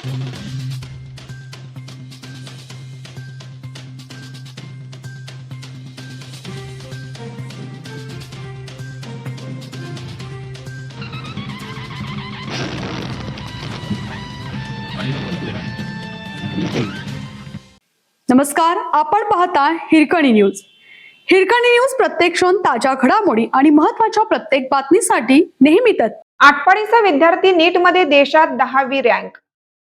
नमस्कार, आपण पाहता हिरकणी न्यूज. हिरकणी न्यूज प्रत्येक क्षण ताज्या घडामोडी आणि महत्त्वाच्या प्रत्येक बातमीसाठी नेहमीच. आटपाडीचा विद्यार्थी नीट मध्ये देशात 10वी रँक.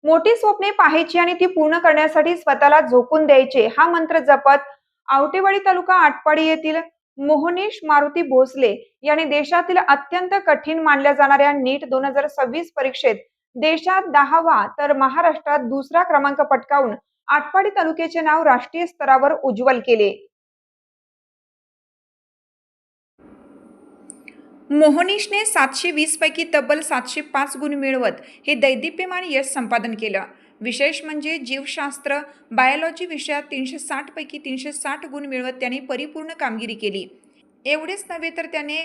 मोठी स्वप्ने पाहायची आणि ती पूर्ण करण्यासाठी स्वतःला झोकून द्यायचे हा मंत्र जपत आवटेवाडी तालुका आटपाडी येथील मोहनीश मारुती भोसले यांनी देशातील अत्यंत कठीण मानल्या जाणाऱ्या नीट 2026 परीक्षेत देशात 10वा तर महाराष्ट्रात दुसरा क्रमांक पटकावून आटपाडी तालुक्याचे नाव राष्ट्रीय स्तरावर उज्ज्वल केले. मोहनीशने 720 पैकी तब्बल 705 गुण मिळवत हे दैदिप्यमान यश संपादन केलं. विशेष म्हणजे जीवशास्त्र बायोलॉजी विषयात 360 पैकी 360 गुण मिळवत त्याने परिपूर्ण कामगिरी केली. एवढेच नव्हे तर त्याने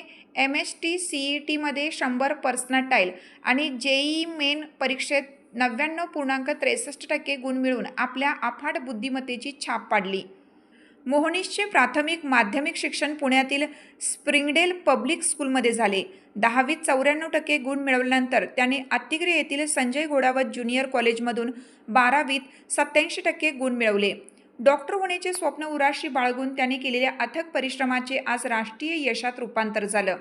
MHT-CET मध्ये 100 पर्सनाटाईल आणि JEE मेन परीक्षेत 99.63% गुण मिळवून आपल्या अफाट बुद्धिमत्तेची छाप पाडली. मोहनीशचे प्राथमिक माध्यमिक शिक्षण पुण्यातील स्प्रिंगडेल पब्लिक स्कूलमध्ये झाले. 10वीत 94% गुण मिळवल्यानंतर त्याने अत्तिग्रे येथील संजय घोडावत ज्युनियर कॉलेजमधून 12वीत 87% गुण मिळवले. डॉक्टर होण्याचे स्वप्न उराशी बाळगून त्याने केलेल्या अथक परिश्रमाचे आज राष्ट्रीय यशात रूपांतर झालं.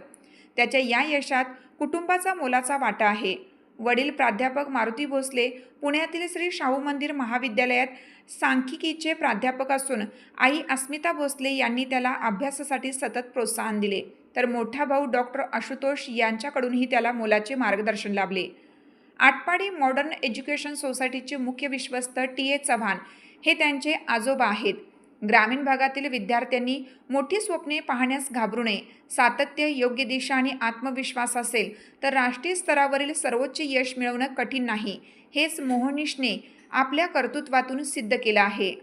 त्याच्या या यशात कुटुंबाचा मोलाचा वाटा आहे. वडील प्राध्यापक मारुती भोसले पुण्यातील श्री शाहू मंदिर महाविद्यालयात सांख्यिकीचे प्राध्यापक असून आई अस्मिता भोसले यांनी त्याला अभ्यासासाठी सतत प्रोत्साहन दिले, तर मोठा भाऊ डॉक्टर आशुतोष यांच्याकडूनही त्याला मोलाचे मार्गदर्शन लाभले. आटपाडी मॉडर्न एज्युकेशन सोसायटीचे मुख्य विश्वस्त TA चव्हाण हे त्यांचे आजोबा आहेत. ग्रामीण भागातील विद्यार्थ्यांनी मोठी स्वप्ने पाहण्यास घाबरू नये. सातत्य, योग्य दिशा आणि आत्मविश्वास असेल तर राष्ट्रीय स्तरावरील सर्वोच्च यश मिळवणं कठीण नाही, हेच मोहनीशने आपल्या कर्तृत्वातून सिद्ध केलं आहे.